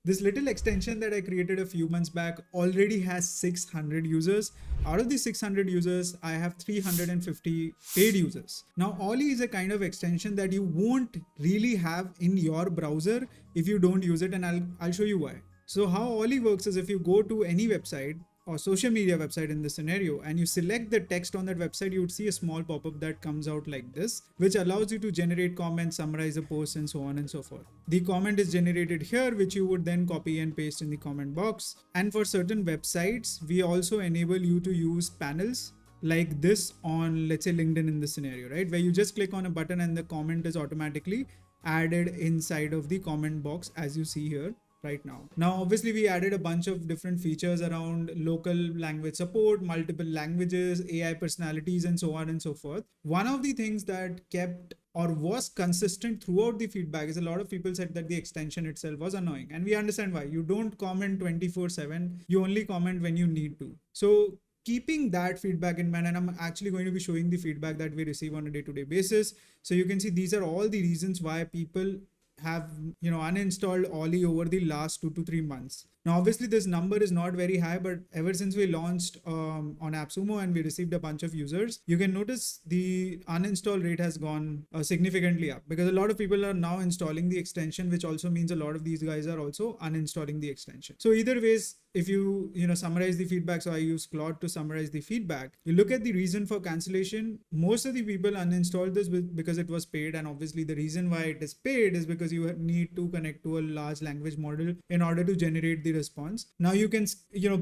This little extension that I created a few months back already has 600 users. Out of these 600 users, I have 350 paid users. Now, Olly is a kind of extension that you won't really have in your browser if you don't use it, and I'll show you why. So how Olly works is if you go to any website or social media website in this scenario and you select the text on that website, you would see a small pop-up that comes out like this, which allows you to generate comments, summarize a post, and so on and so forth. The comment is generated here, which you would then copy and paste in the comment box. And for certain websites, we also enable you to use panels like this on, let's say, LinkedIn in this scenario, right? Where you just click on a button and the comment is automatically added inside of the comment box as you see here right now. Now, obviously, we added a bunch of different features around local language support, multiple languages, AI personalities, and so on and so forth. One of the things that kept or was consistent throughout the feedback is a lot of people said that the extension itself was annoying. And we understand why. You don't comment 24/7. You only comment when you need to. So keeping that feedback in mind, and I'm actually going to be showing the feedback that we receive on a day-to-day basis. So you can see these are all the reasons why people have uninstalled Olly over the last 2 to 3 months. Now, obviously, this number is not very high, but ever since we launched on AppSumo and we received a bunch of users, you can notice the uninstall rate has gone significantly up because a lot of people are now installing the extension, which also means a lot of these guys are also uninstalling the extension. So either ways, if you summarize the feedback, so I use Claude to summarize the feedback, you look at the reason for cancellation. Most of the people uninstalled this because it was paid, and obviously the reason why it is paid is because you need to connect to a large language model in order to generate the response. Now you can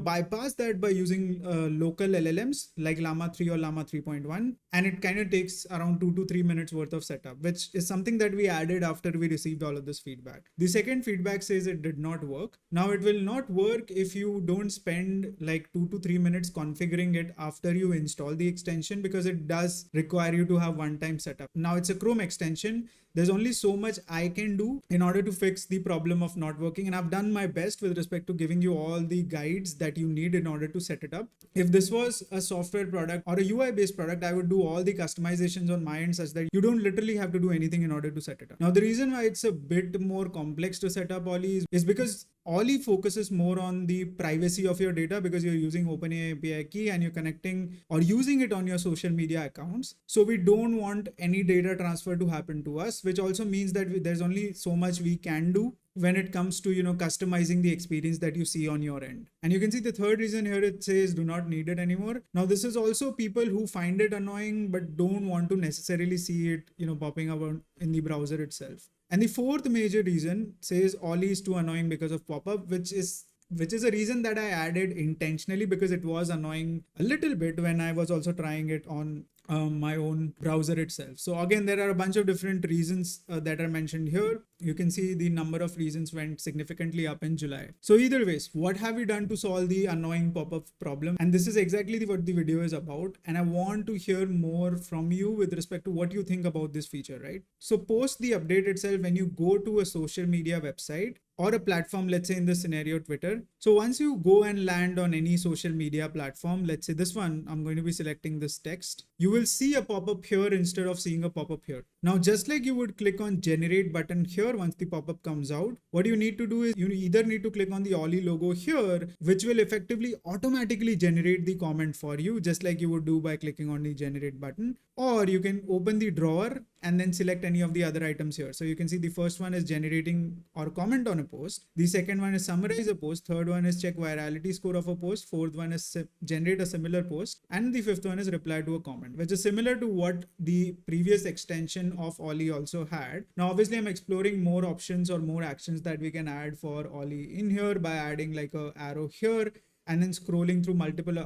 bypass that by using local LLMs like Llama 3 or Llama 3.1, and it kind of takes around 2 to 3 minutes worth of setup, which is something that we added after we received all of this feedback. The second feedback says it did not work. Now it will not work if you don't spend like 2 to 3 minutes configuring it after you install the extension, because it does require you to have one-time setup. Now it's a Chrome extension. There's only so much I can do in order to fix the problem of not working, and I've done my best with respect to giving you all the guides that you need in order to set it up. If this was a software product or a UI based product, I would do all the customizations on my end such that you don't literally have to do anything in order to set it up. Now, the reason why it's a bit more complex to set up Olly is because Olly focuses more on the privacy of your data because you're using OpenAI API key and you're connecting or using it on your social media accounts. So we don't want any data transfer to happen to us, which also means that there's only so much we can do when it comes to customizing the experience that you see on your end. And you can see the third reason here, it says do not need it anymore. Now this is also people who find it annoying but don't want to necessarily see it popping up in the browser itself. And the fourth major reason says Olly is too annoying because of pop-up, which is a reason that I added intentionally because it was annoying a little bit when I was also trying it on my own browser itself. So again, there are a bunch of different reasons that are mentioned here. You can see the number of reasons went significantly up in July. So either ways, what have we done to solve the annoying pop-up problem? And this is exactly what the video is about. And I want to hear more from you with respect to what you think about this feature, right? So post the update itself, when you go to a social media website or a platform, let's say in this scenario, Twitter. So once you go and land on any social media platform, let's say this one, I'm going to be selecting this text. You will see a pop-up here instead of seeing a pop-up here. Now, just like you would click on generate button here once the pop-up comes out, what you need to do is you either need to click on the Olly logo here, which will effectively automatically generate the comment for you, just like you would do by clicking on the generate button, or you can open the drawer and then select any of the other items here. So you can see the first one is generating or comment on a post. The second one is summarize a post. Third one is check virality score of a post. Fourth one is generate a similar post. And the fifth one is reply to a comment, which is similar to what the previous extension of Olly also had. Now, obviously, I'm exploring more options or more actions that we can add for Olly in here by adding like a arrow here and then scrolling through multiple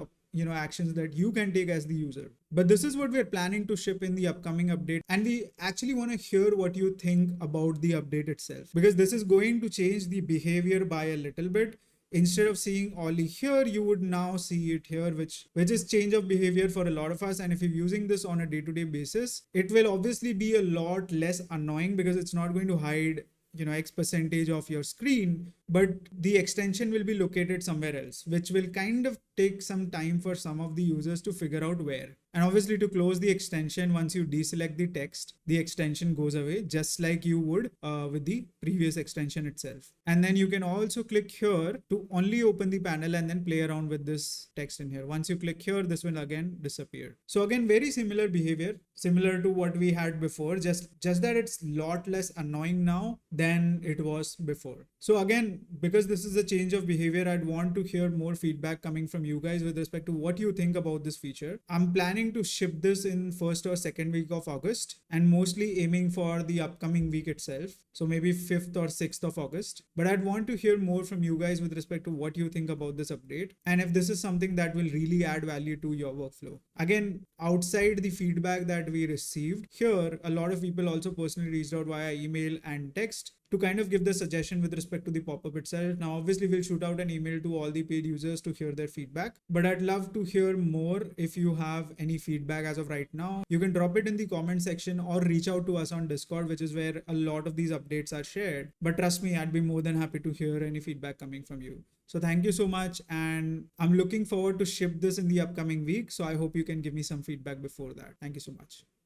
actions that you can take as the user. But this is what we're planning to ship in the upcoming update. And we actually want to hear what you think about the update itself, because this is going to change the behavior by a little bit. Instead of seeing Olly here, you would now see it here, which is change of behavior for a lot of us. And if you're using this on a day-to-day basis, it will obviously be a lot less annoying because it's not going to hide X percentage of your screen, but the extension will be located somewhere else, which will kind of take some time for some of the users to figure out where. And obviously, to close the extension, once you deselect the text, the extension goes away, just like you would with the previous extension itself. And then you can also click here to only open the panel and then play around with this text in here. Once you click here, this will again disappear. So again, very similar behavior, similar to what we had before, just that it's a lot less annoying now than it was before. So again, because this is a change of behavior, I'd want to hear more feedback coming from you guys with respect to what you think about this feature. I'm planning to ship this in first or second week of August, and mostly aiming for the upcoming week itself. So maybe 5th or 6th of August. But I'd want to hear more from you guys with respect to what you think about this update, and if this is something that will really add value to your workflow. Again, outside the feedback that we received here, a lot of people also personally reached out via email and text to kind of give the suggestion with respect to the pop-up itself. Now, obviously, we'll shoot out an email to all the paid users to hear their feedback, but I'd love to hear more. If you have any feedback as of right now, you can drop it in the comment section or reach out to us on Discord, which is where a lot of these updates are shared. But trust me, I'd be more than happy to hear any feedback coming from you. So thank you so much, and I'm looking forward to ship this in the upcoming week. So I hope you can give me some feedback before that. Thank you so much.